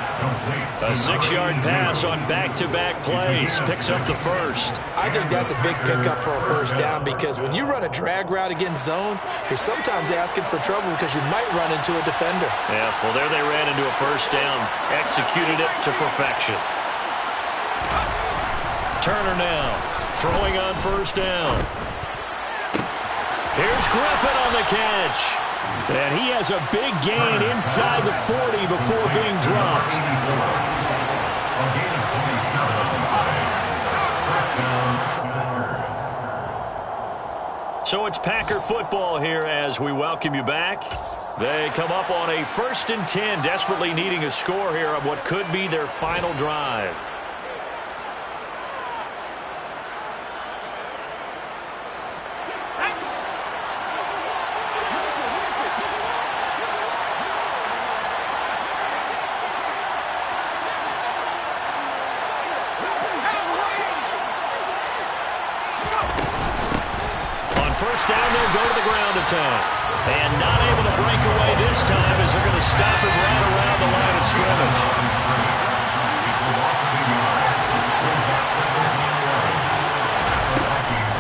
A: A 6-yard pass on back-to-back plays. Picks up the first.
B: I think that's a big pickup for a first down because when you run a drag route against zone, you're sometimes asking for trouble because you might run into a defender.
A: Yeah, well, there they ran into a first down. Executed it to perfection. Turner now, throwing on first down. Here's Griffin on the catch. And he has a big gain inside the 40 before being dropped.
D: A gain of 27. First down, Packers.
A: So it's Packer football here as we welcome you back. They come up on a 1st and 10, desperately needing a score here on what could be their final drive. On first down, they'll go to the ground attack. And not able to break away this time as they're going to stop him right around the line of scrimmage.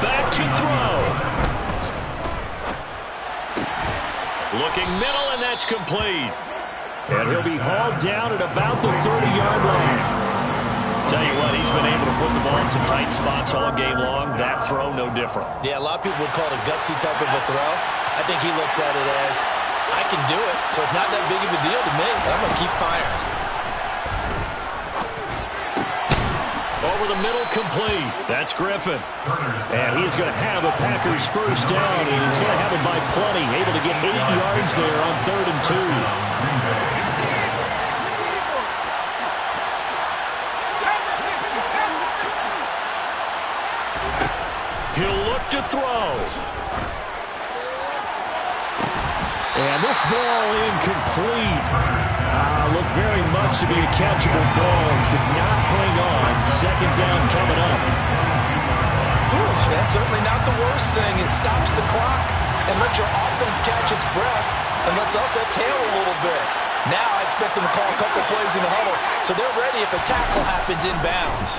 A: Back to throw. Looking middle, and that's complete. And he'll be hauled down at about the 30-yard line. Tell you what, he's been able to put the ball in some tight spots all game long. That throw, no different.
B: Yeah, a lot of people would call it a gutsy type of a throw. I think he looks at it as, I can do it, so it's not that big of a deal to me. I'm going to keep firing.
A: Over the middle, complete. That's Griffin. And he's going to have a Packers first down, and he's going to have it by plenty. Able to get 8 yards there on 3rd and 2. He'll look to throw. And this ball incomplete. Looked very much to be a catchable ball. Did not hang on. 2nd down coming up.
B: Ooh, that's certainly not the worst thing. It stops the clock and lets your offense catch its breath and lets us exhale a little bit. Now I expect them to call a couple plays in the huddle, so they're ready if a tackle happens inbounds.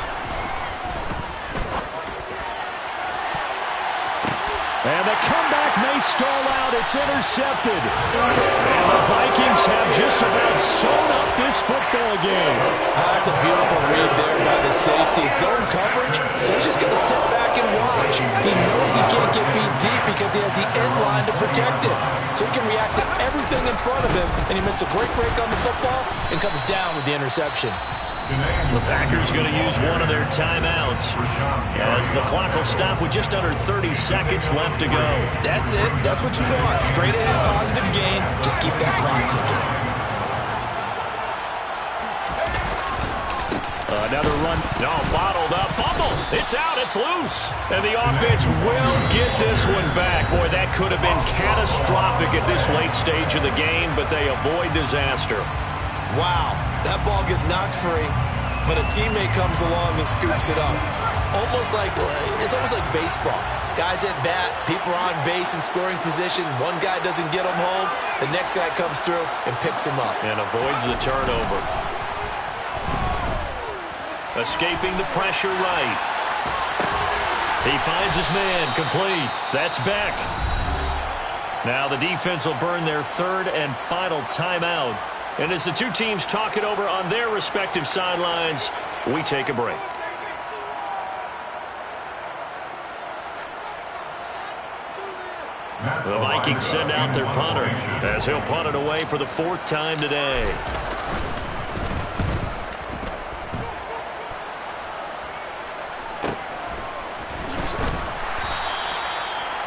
A: And the comeback may stall out. It's intercepted. And the Vikings have just about sewn up this football game.
B: That's a beautiful read there by the safety. Zone coverage, so he's just going to sit back and watch. He knows he can't get beat deep because he has the end line to protect him. So he can react to everything in front of him, and he makes a great break on the football and comes down with the interception.
A: The Packers going to use one of their timeouts as the clock will stop with just under 30 seconds left to go.
B: That's it. That's what you want. Straight ahead, positive gain. Just keep that clock ticking.
A: Another run. No, bottled up. Fumble. It's out. It's loose. And the offense will get this one back. Boy, that could have been catastrophic at this late stage of the game, but they avoid disaster.
B: Wow, that ball gets knocked free, but a teammate comes along and scoops it up. It's almost like baseball. Guys at bat, people are on base in scoring position. One guy doesn't get him home, the next guy comes through and picks him up.
A: And avoids the turnover. Escaping the pressure right. He finds his man, complete. That's Beck. Now the defense will burn their 3rd and final timeout. And as the two teams talk it over on their respective sidelines, we take a break. The Vikings send out their punter as he'll punt it away for the 4th time today.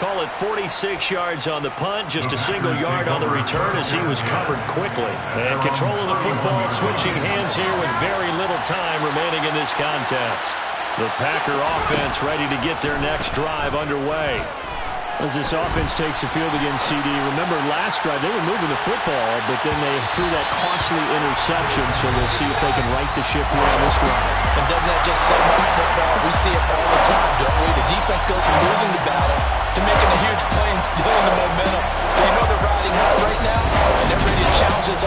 A: Call it 46 yards on the punt, just a single yard on the return as he was covered quickly. And control of the football switching hands here with very little time remaining in this contest. The Packer offense ready to get their next drive underway. As this offense takes the field against CD, remember last drive they were moving the football, but then they threw that costly interception, so we'll see if they can right the ship here on this drive.
B: And doesn't that just sum up football? We see it all the time, don't we? The defense goes from losing the battle to making a huge play and stealing the momentum. So you know they're riding high right now, and they're ready to challenge this